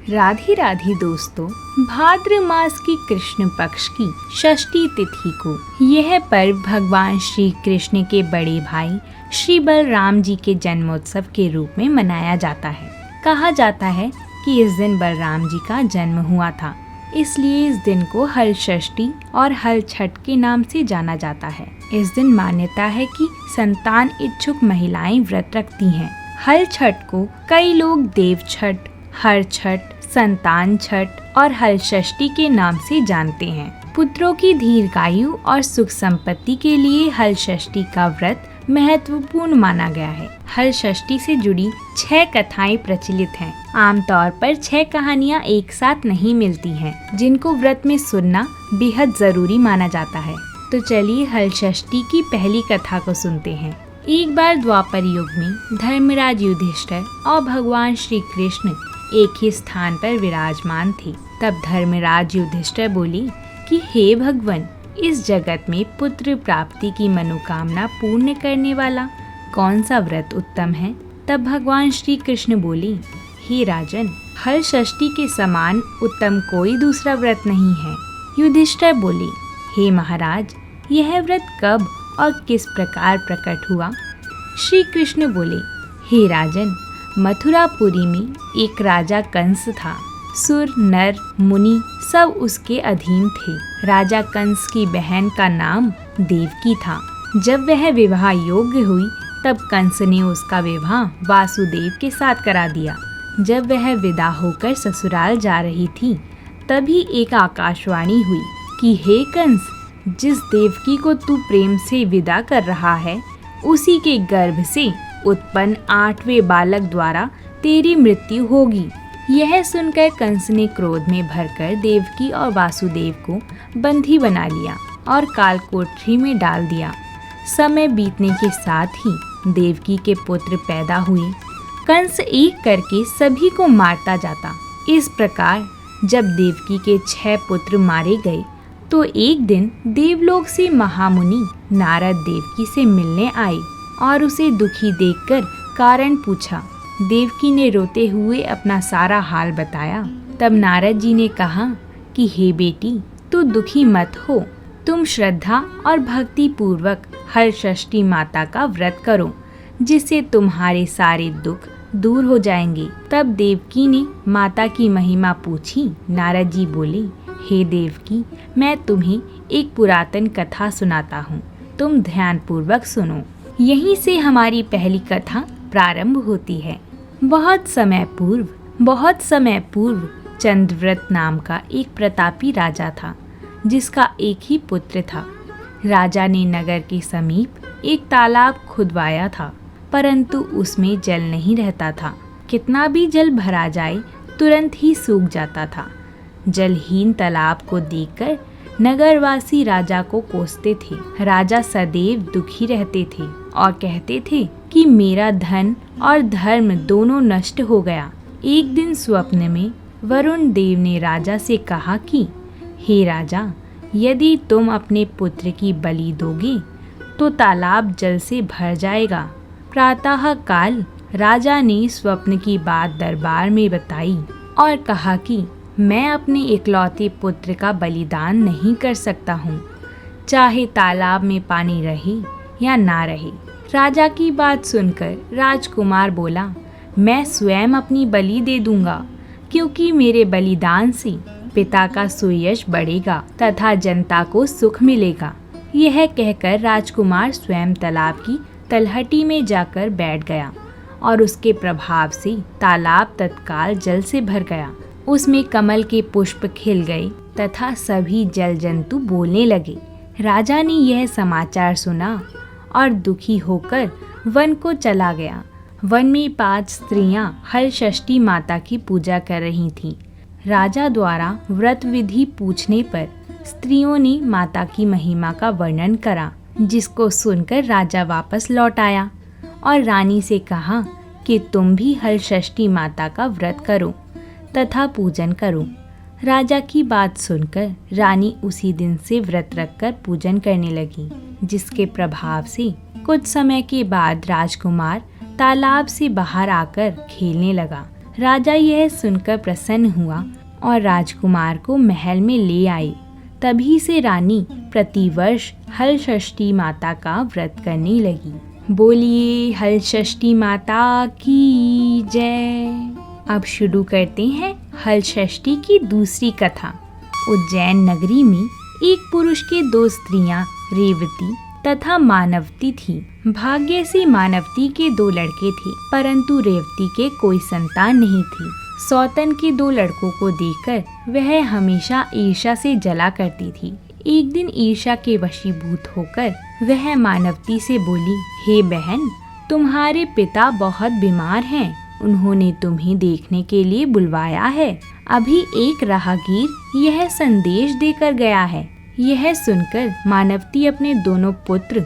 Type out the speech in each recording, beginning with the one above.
राधे राधे दोस्तों, भाद्र मास की कृष्ण पक्ष की षष्ठी तिथि को यह पर्व भगवान श्री कृष्ण के बड़े भाई श्री बलराम जी के जन्मोत्सव के रूप में मनाया जाता है। कहा जाता है कि इस दिन बलराम जी का जन्म हुआ था, इसलिए इस दिन को हल षष्ठी और हल छठ के नाम से जाना जाता है। इस दिन मान्यता है कि संतान इच्छुक महिलाएं व्रत रखती हैं। हल छठ को कई लोग देव छठ, हर छठ, संतान छठ और हल षष्ठी के नाम से जानते हैं। पुत्रों की दीर्घायु और सुख संपत्ति के लिए हल षष्ठी का व्रत महत्वपूर्ण माना गया है। हल षष्ठी से जुड़ी 6 कथाएं प्रचलित हैं। आमतौर पर 6 कहानियां एक साथ नहीं मिलती हैं, जिनको व्रत में सुनना बेहद जरूरी माना जाता है। तो चलिए हल षष्ठी की पहली कथा को सुनते हैं। एक बार द्वापर युग में धर्मराज युधिष्ठिर और भगवान श्री कृष्ण एक ही स्थान पर विराजमान थे। तब धर्मराज युधिष्ठिर बोले कि हे भगवान, इस जगत में पुत्र प्राप्ति की मनोकामना पूर्ण करने वाला कौन सा व्रत उत्तम है? तब भगवान श्री कृष्ण बोले, हे राजन, हल षष्ठी के समान उत्तम कोई दूसरा व्रत नहीं है। युधिष्ठिर बोले, हे महाराज, यह व्रत कब और किस प्रकार प्रकट हुआ? श्री कृष्ण बोले, हे राजन, मथुरापुरी में एक राजा कंस था। सुर, नर, मुनि सब उसके अधीन थे। राजा कंस की बहन का नाम देवकी था। जब वह विवाह योग्य हुई तब कंस ने उसका विवाह वासुदेव के साथ करा दिया। जब वह विदा होकर ससुराल जा रही थी तभी एक आकाशवाणी हुई कि हे कंस, जिस देवकी को तू प्रेम से विदा कर रहा है उसी के गर्भ से उत्पन्न 8वें बालक द्वारा तेरी मृत्यु होगी। यह सुनकर कंस ने क्रोध में भरकर देवकी और वासुदेव को बंधी बना लिया और कालकोठरी में डाल दिया। समय बीतने के साथ ही देवकी के पुत्र पैदा हुए। कंस एक करके सभी को मारता जाता। इस प्रकार जब देवकी के 6 पुत्र मारे गए तो एक दिन देवलोक से महामुनि नारद देवकी से मिलने आए और उसे दुखी देखकर कारण पूछा। देवकी ने रोते हुए अपना सारा हाल बताया। तब नारद जी ने कहा कि हे बेटी, तू दुखी मत हो। तुम श्रद्धा और भक्ति पूर्वक हल षष्ठी माता का व्रत करो, जिससे तुम्हारे सारे दुख दूर हो जाएंगे। तब देवकी ने माता की महिमा पूछी। नारद जी बोले, हे देवकी, मैं तुम्हें एक पुरातन कथा सुनाता हूँ, तुम ध्यान पूर्वक सुनो। यहीं से हमारी पहली कथा प्रारंभ होती है। बहुत समय पूर्व चंद्रव्रत नाम का एक प्रतापी राजा था, जिसका एक ही पुत्र था। राजा ने नगर के समीप एक तालाब खुदवाया था, परंतु उसमें जल नहीं रहता था। कितना भी जल भरा जाए तुरंत ही सूख जाता था। जलहीन तालाब को देखकर नगरवासी राजा को कोसते थे। राजा सदैव दुखी रहते थे और कहते थे कि मेरा धन और धर्म दोनों नष्ट हो गया। एक दिन स्वप्न में वरुण देव ने राजा से कहा कि हे राजा, यदि तुम अपने पुत्र की बलि दोगे तो तालाब जल से भर जाएगा। प्रातः काल राजा ने स्वप्न की बात दरबार में बताई और कहा कि मैं अपने इकलौते पुत्र का बलिदान नहीं कर सकता हूँ, चाहे तालाब में पानी रहे या ना रहे। राजा की बात सुनकर राजकुमार बोला, मैं स्वयं अपनी बलि दे दूंगा, क्योंकि मेरे बलिदान से पिता का सुयश बढ़ेगा तथा जनता को सुख मिलेगा। यह कहकर राजकुमार स्वयं तालाब की तलहटी में जाकर बैठ गया और उसके प्रभाव से तालाब तत्काल जल से भर गया। उसमें कमल के पुष्प खिल गए तथा सभी जल जंतु बोलने लगे। राजा ने यह समाचार सुना और दुखी होकर वन को चला गया। वन में 5 स्त्रियां हल षष्ठी माता की पूजा कर रही थीं। राजा द्वारा व्रत विधि पूछने पर स्त्रियों ने माता की महिमा का वर्णन करा, जिसको सुनकर राजा वापस लौट आया और रानी से कहा कि तुम भी हल षष्ठी माता का व्रत करो तथा पूजन करो। राजा की बात सुनकर रानी उसी दिन से व्रत रखकर पूजन करने लगी, जिसके प्रभाव से कुछ समय के बाद राजकुमार तालाब से बाहर आकर खेलने लगा। राजा यह सुनकर प्रसन्न हुआ और राजकुमार को महल में ले आए। तभी से रानी प्रतिवर्ष हलषष्ठी माता का व्रत करने लगी। बोलिए हलषष्ठी माता की जय। अब शुरू करते हैं हलषष्ठी की दूसरी कथा। उज्जैन नगरी में एक पुरुष के 2 स्त्रियां रेवती तथा मानवती थी। भाग्य से मानवती के 2 लड़के थे, परंतु रेवती के कोई संतान नहीं थी। सौतन के 2 लड़कों को देखकर वह हमेशा ईर्ष्या से जला करती थी। एक दिन ईर्ष्या के वशीभूत होकर वह मानवती से बोली, हे बहन, तुम्हारे पिता बहुत बीमार हैं। उन्होंने तुम्हें देखने के लिए बुलवाया है। अभी एक राहगीर यह संदेश देकर गया है। यह सुनकर मानवती अपने दोनों पुत्र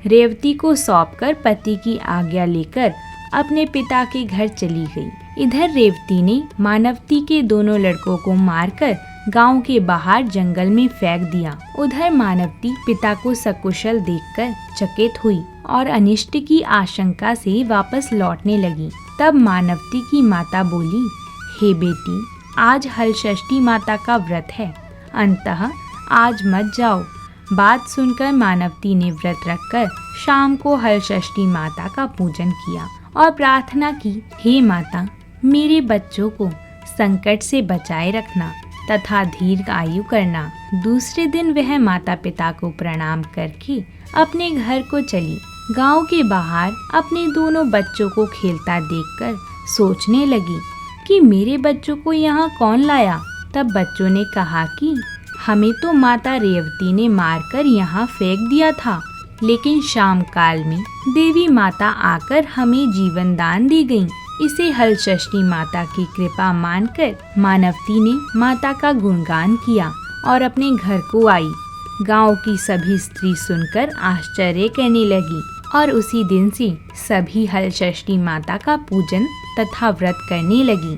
रेवती को सौंपकर पति की आज्ञा लेकर अपने पिता के घर चली गई। इधर रेवती ने मानवती के दोनों लड़कों को मारकर गांव के बाहर जंगल में फेंक दिया। उधर मानवती पिता को सकुशल देखकर चकित हुई और अनिष्ट की आशंका से वापस लौटने लगी। तब मानवती की माता बोली, हे बेटी, आज हलषष्ठी माता का व्रत है, अतः आज मत जाओ। बात सुनकर मानवती ने व्रत रखकर शाम को हलषष्ठी माता का पूजन किया और प्रार्थना की, हे माता, मेरे बच्चों को संकट से बचाए रखना तथा दीर्घ आयु करना। दूसरे दिन वह माता पिता को प्रणाम करके अपने घर को चली। गांव के बाहर अपने दोनों बच्चों को खेलता देखकर सोचने लगी कि मेरे बच्चों को यहाँ कौन लाया। तब बच्चों ने कहा कि हमें तो माता रेवती ने मारकर यहाँ फेंक दिया था, लेकिन शाम काल में देवी माता आकर हमें जीवन दान दी गयी। इसे हलषष्ठी माता की कृपा मानकर मानवती ने माता का गुणगान किया और अपने घर को आई। गांव की सभी स्त्री सुनकर आश्चर्य करने लगी और उसी दिन से सभी हलषष्ठी माता का पूजन तथा व्रत करने लगी।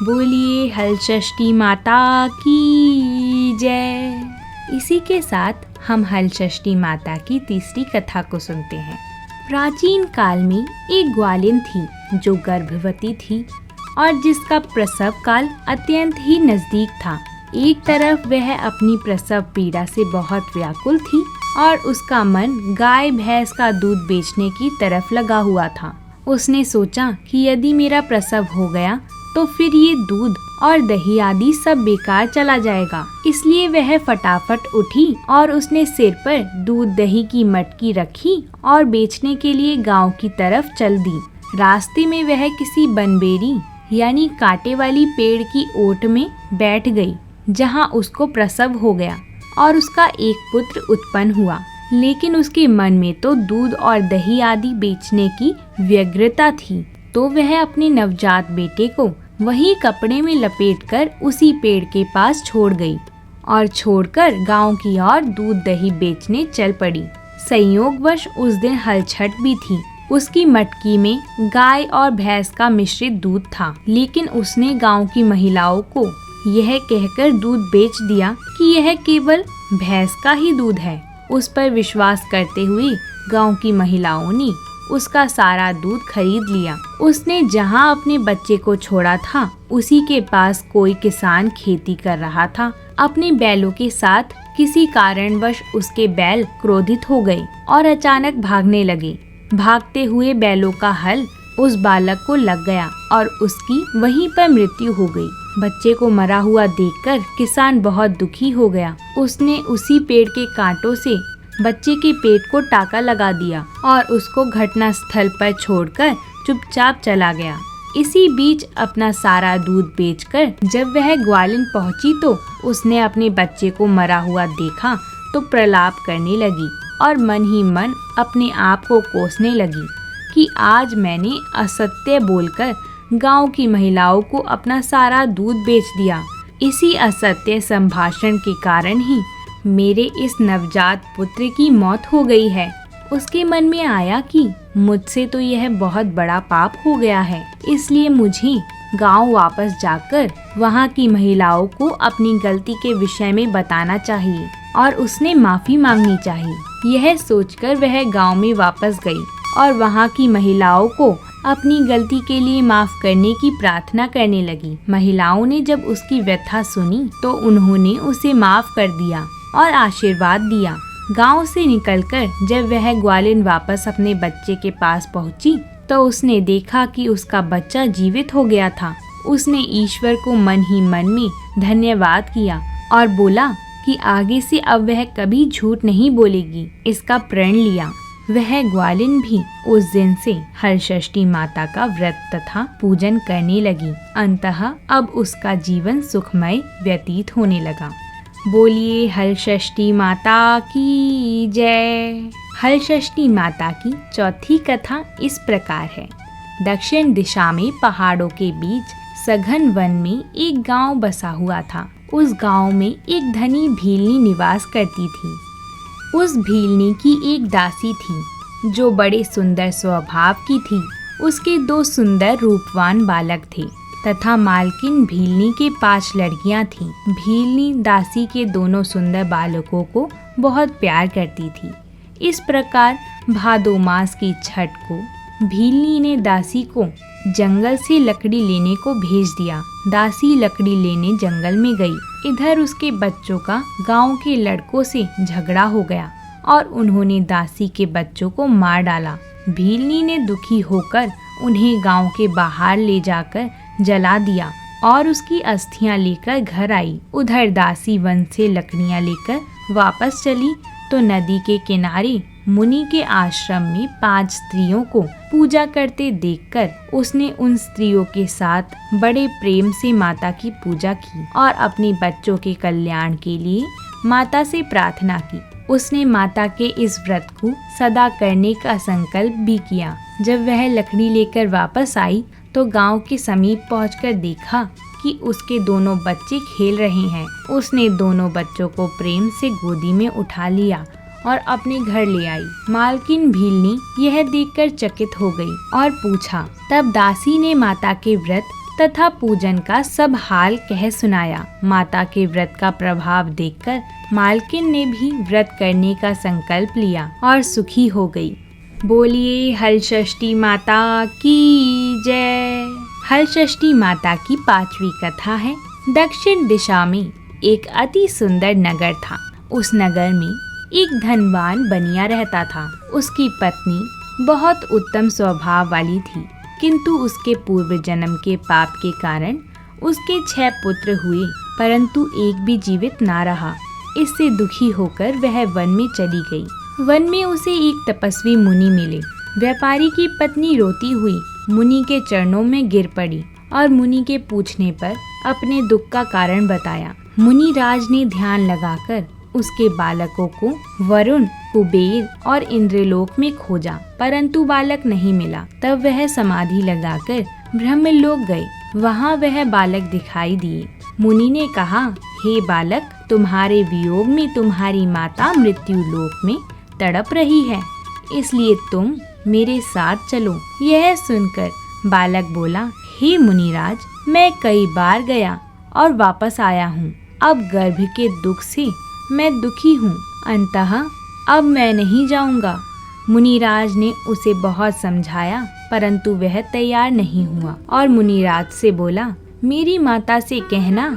बोलिए हलषष्ठी माता की जय। इसी के साथ हम हलषष्ठी माता की तीसरी कथा को सुनते हैं। प्राचीन काल में एक ग्वालिन थी जो गर्भवती थी और जिसका प्रसव काल अत्यंत ही नजदीक था। एक तरफ वह अपनी प्रसव पीड़ा से बहुत व्याकुल थी और उसका मन गाय भैंस का दूध बेचने की तरफ लगा हुआ था। उसने सोचा कि यदि मेरा प्रसव हो गया तो फिर ये दूध और दही आदि सब बेकार चला जाएगा। इसलिए वह फटाफट उठी और उसने सिर पर दूध दही की मटकी रखी और बेचने के लिए गांव की तरफ चल दी। रास्ते में वह किसी बनबेरी यानी कांटे वाली पेड़ की ओट में बैठ गई, जहां उसको प्रसव हो गया और उसका एक पुत्र उत्पन्न हुआ। लेकिन उसके मन में तो दूध और दही आदि बेचने की व्यग्रता थी, तो वह अपने नवजात बेटे को वही कपड़े में लपेटकर उसी पेड़ के पास छोड़ गई और छोड़कर गांव की ओर दूध दही बेचने चल पड़ी। संयोगवश उस दिन हलछट भी थी। उसकी मटकी में गाय और भैंस का मिश्रित दूध था, लेकिन उसने गांव की महिलाओं को यह कहकर दूध बेच दिया कि यह केवल भैंस का ही दूध है। उस पर विश्वास करते हुए गांव की महिलाओं ने उसका सारा दूध खरीद लिया। उसने जहां अपने बच्चे को छोड़ा था उसी के पास कोई किसान खेती कर रहा था। अपने बैलों के साथ किसी कारणवश उसके बैल क्रोधित हो गए और अचानक भागने लगे। भागते हुए बैलों का हल उस बालक को लग गया और उसकी वहीं पर मृत्यु हो गई। बच्चे को मरा हुआ देखकर किसान बहुत दुखी हो गया। उसने उसी पेड़ के कांटों से बच्चे के पेट को टाका लगा दिया और उसको घटना स्थल पर छोड़कर चुपचाप चला गया। इसी बीच अपना सारा दूध बेचकर जब वह ग्वालिन पहुंची तो उसने अपने बच्चे को मरा हुआ देखा तो प्रलाप करने लगी और मन ही मन अपने आप को कोसने लगी कि आज मैंने असत्य बोलकर गांव की महिलाओं को अपना सारा दूध बेच दिया। इसी असत्य संभाषण के कारण ही मेरे इस नवजात पुत्र की मौत हो गई है। उसके मन में आया कि मुझसे तो यह बहुत बड़ा पाप हो गया है, इसलिए मुझे गांव वापस जाकर वहां की महिलाओं को अपनी गलती के विषय में बताना चाहिए और उसने माफी मांगनी चाहिए। यह सोचकर वह गांव में वापस गई और वहां की महिलाओं को अपनी गलती के लिए माफ करने की प्रार्थना करने लगी। महिलाओं ने जब उसकी व्यथा सुनी तो उन्होंने उसे माफ कर दिया और आशीर्वाद दिया। गांव से निकलकर जब वह ग्वालिन वापस अपने बच्चे के पास पहुंची तो उसने देखा कि उसका बच्चा जीवित हो गया था। उसने ईश्वर को मन ही मन में धन्यवाद किया और बोला कि आगे से अब वह कभी झूठ नहीं बोलेगी। इसका प्रण लिया। वह ग्वालिन भी उस दिन से हलषष्ठी माता का व्रत तथा पूजन करने लगी। अंततः अब उसका जीवन सुखमय व्यतीत होने लगा। बोलिए हलषष्ठी माता की जय। हलषष्ठी माता की चौथी कथा इस प्रकार है। दक्षिण दिशा में पहाड़ों के बीच सघन वन में एक गांव बसा हुआ था। उस गांव में एक धनी भीलनी निवास करती थी। उस भीलनी की एक दासी थी जो बड़े सुंदर स्वभाव की थी। उसके 2 सुंदर रूपवान बालक थे तथा मालकिन भीलनी के 5 लड़कियां थीं। भीलनी दासी के दोनों सुंदर बालकों को बहुत प्यार करती थी। इस प्रकार भादो मास की छठ को भीलनी ने दासी को जंगल से लकड़ी लेने को भेज दिया। दासी लकड़ी लेने जंगल में गई। इधर उसके बच्चों का गांव के लड़कों से झगड़ा हो गया और उन्होंने दासी के बच्चों को मार डाला। भीलनी ने दुखी होकर उन्हें गांव के बाहर ले जाकर जला दिया और उसकी अस्थियां लेकर घर आई। उधर दासी वन से लकड़ियां लेकर वापस चली तो नदी के किनारे मुनि के आश्रम में 5 स्त्रियों को पूजा करते देखकर उसने उन स्त्रियों के साथ बड़े प्रेम से माता की पूजा की और अपने बच्चों के कल्याण के लिए माता से प्रार्थना की। उसने माता के इस व्रत को सदा करने का संकल्प भी किया। जब वह लकड़ी लेकर वापस आई तो गांव के समीप पहुंचकर देखा कि उसके दोनों बच्चे खेल रहे हैं। उसने दोनों बच्चों को प्रेम से गोदी में उठा लिया और अपने घर ले आई। मालकिन भीलनी यह देखकर चकित हो गई और पूछा। तब दासी ने माता के व्रत तथा पूजन का सब हाल कह सुनाया। माता के व्रत का प्रभाव देखकर मालकिन ने भी व्रत करने का संकल्प लिया और सुखी हो गई। बोलिए हलषष्ठी माता की जय। हलषष्ठी माता की 5वीं कथा है। दक्षिण दिशा में एक अति सुंदर नगर था। उस नगर में एक धनवान बनिया रहता था। उसकी पत्नी बहुत उत्तम स्वभाव वाली थी, किंतु उसके पूर्व जन्म के पाप के कारण उसके 6 पुत्र हुए, परंतु एक भी जीवित ना रहा। इससे दुखी होकर वह वन में चली गई। वन में उसे एक तपस्वी मुनि मिले। व्यापारी की पत्नी रोती हुई मुनि के चरणों में गिर पड़ी और मुनि के पूछने पर अपने दुख का कारण बताया। मुनि राज ने ध्यान लगाकर उसके बालकों को वरुण, कुबेर और इंद्रलोक में खोजा, परंतु बालक नहीं मिला। तब वह समाधि लगाकर ब्रह्मलोक गए। वहाँ वह बालक दिखाई दिए। मुनि ने कहा, हे बालक, तुम्हारे वियोग में तुम्हारी माता मृत्यु लोक में तड़प रही है, इसलिए तुम मेरे साथ चलो। यह सुनकर बालक बोला, हे मुनिराज, मैं कई बार गया और वापस आया हूँ। अब गर्भ के दुख से मैं दुखी हूँ, अंततः अब मैं नहीं जाऊंगा। मुनिराज ने उसे बहुत समझाया, परंतु वह तैयार नहीं हुआ और मुनिराज से बोला, मेरी माता से कहना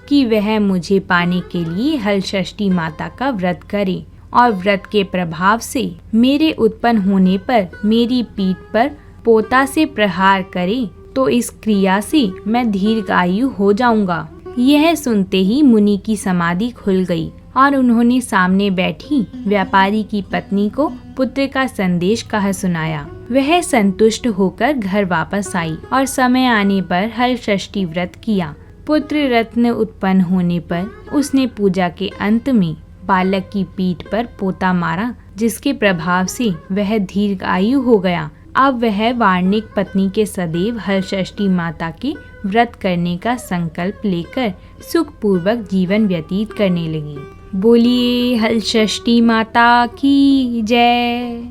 कि वह मुझे पाने के लिए हलषष्ठी माता का व्रत करे और व्रत के प्रभाव से मेरे उत्पन्न होने पर मेरी पीठ पर पोता से प्रहार करे, तो इस क्रिया से मैं दीर्घायु हो जाऊंगा। यह सुनते ही मुनि की समाधि खुल गई और उन्होंने सामने बैठी व्यापारी की पत्नी को पुत्र का संदेश कह सुनाया। वह संतुष्ट होकर घर वापस आई और समय आने पर हलषष्ठी व्रत किया। पुत्र रत्न उत्पन्न होने पर उसने पूजा के अंत में बालक की पीठ पर पोता मारा, जिसके प्रभाव से वह दीर्घायु हो गया। अब वह वार्णिक पत्नी के सदैव हलषष्ठी माता के व्रत करने का संकल्प लेकर सुखपूर्वक जीवन व्यतीत करने लगी। बोलिए हलषष्ठी माता की जय।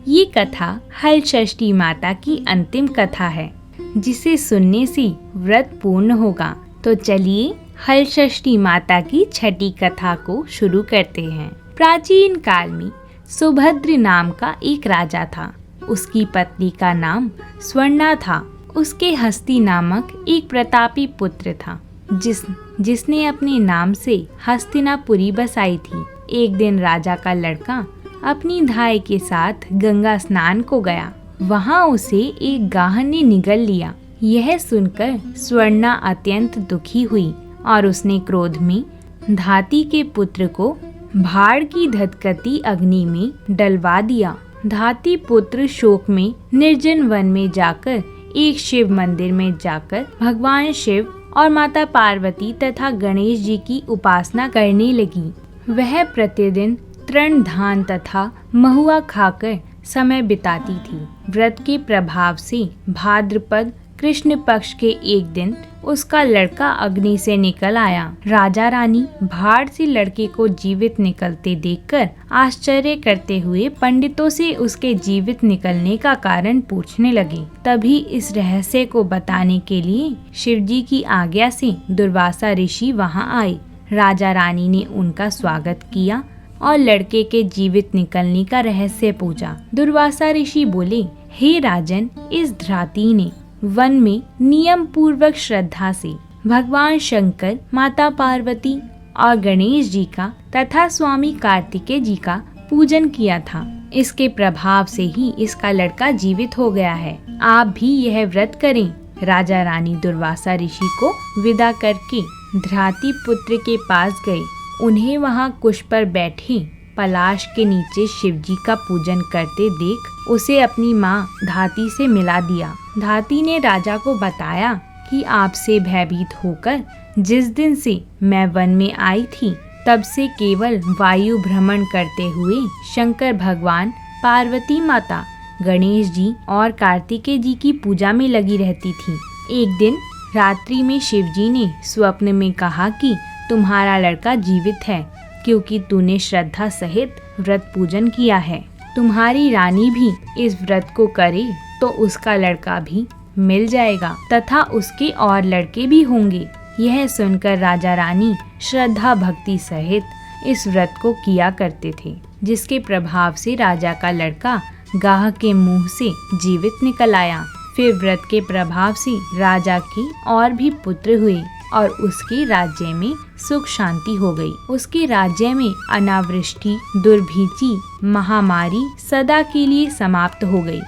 ये कथा हलषष्ठी माता की अंतिम कथा है, जिसे सुनने से व्रत पूर्ण होगा। तो चलिए हलषष्ठी माता की छठी कथा को शुरू करते हैं। प्राचीन काल में सुभद्र नाम का एक राजा था। उसकी पत्नी का नाम स्वर्णा था। उसके हस्ती नामक एक प्रतापी पुत्र था जिसने अपने नाम से हस्तिनापुरी बसाई थी। एक दिन राजा का लड़का अपनी धाई के साथ गंगा स्नान को गया। वहाँ उसे एक गाहन ने निगल लिया। यह सुनकर स्वर्णा अत्यंत दुखी हुई और उसने क्रोध में धाती के पुत्र को भाड़ की धधकती अग्नि में डलवा दिया। धाती पुत्र शोक में निर्जन वन में जाकर एक शिव मंदिर में जाकर भगवान शिव और माता पार्वती तथा गणेश जी की उपासना करने लगी। वह प्रतिदिन तृण धान तथा महुआ खाकर समय बिताती थी। व्रत के प्रभाव से भाद्रपद कृष्ण पक्ष के एक दिन उसका लड़का अग्नि से निकल आया। राजा रानी भाड़ से लड़के को जीवित निकलते देखकर आश्चर्य करते हुए पंडितों से उसके जीवित निकलने का कारण पूछने लगे। तभी इस रहस्य को बताने के लिए शिवजी की आज्ञा से दुर्वासा ऋषि वहां आए। राजा रानी ने उनका स्वागत किया और लड़के के जीवित निकलने का रहस्य पूछा। दुर्वासा ऋषि बोले, हे राजन, इस धाती ने वन में नियम पूर्वक श्रद्धा से भगवान शंकर, माता पार्वती और गणेश जी का तथा स्वामी कार्तिकेय जी का पूजन किया था। इसके प्रभाव से ही इसका लड़का जीवित हो गया है। आप भी यह व्रत करें। राजा रानी दुर्वासा ऋषि को विदा करके धाती पुत्र के पास गए। उन्हें वहां कुश पर बैठे पलाश के नीचे शिवजी का पूजन करते देख उसे अपनी माँ धाती से मिला दिया। धाती ने राजा को बताया कि आपसे भयभीत होकर जिस दिन से मैं वन में आई थी तब से केवल वायु भ्रमण करते हुए शंकर भगवान, पार्वती माता, गणेश जी और कार्तिकेय जी की पूजा में लगी रहती थी। एक दिन रात्रि में शिवजी ने स्वप्न में कहा कि तुम्हारा लड़का जीवित है क्योंकि तूने श्रद्धा सहित व्रत पूजन किया है। तुम्हारी रानी भी इस व्रत को करे तो उसका लड़का भी मिल जाएगा तथा उसके और लड़के भी होंगे। यह सुनकर राजा रानी श्रद्धा भक्ति सहित इस व्रत को किया करते थे, जिसके प्रभाव से राजा का लड़का गाह के मुंह से जीवित निकल आया। फिर व्रत के प्रभाव से राजा के और भी पुत्र हुए और उसके राज्य में सुख शांति हो गई। उसके राज्य में अनावृष्टि, दुर्भिक्षी, महामारी सदा के लिए समाप्त हो गई।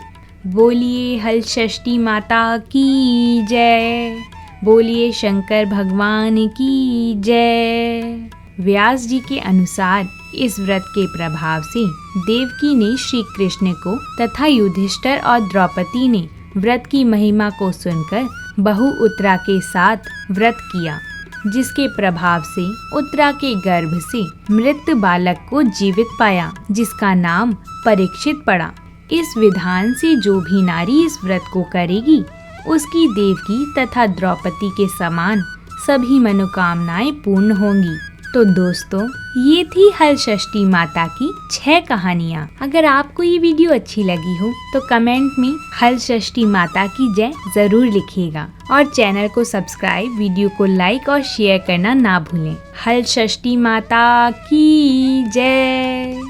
बोलिए हलषष्ठी माता की जय। बोलिए शंकर भगवान की जय। व्यास जी के अनुसार इस व्रत के प्रभाव से देवकी ने श्री कृष्ण को तथा युधिष्ठिर और द्रौपदी ने व्रत की महिमा को सुनकर बहु उत्तरा के साथ व्रत किया, जिसके प्रभाव से उत्तरा के गर्भ से मृत बालक को जीवित पाया, जिसका नाम परीक्षित पड़ा। इस विधान से जो भी नारी इस व्रत को करेगी उसकी देवकी तथा द्रौपदी के समान सभी मनोकामनाएं पूर्ण होंगी। तो दोस्तों, ये थी हलषष्ठी माता की 6 कहानियाँ। अगर आपको ये वीडियो अच्छी लगी हो तो कमेंट में हलषष्ठी माता की जय जरूर लिखिएगा और चैनल को सब्सक्राइब, वीडियो को लाइक और शेयर करना ना भूलें। हलषष्ठी माता की जय।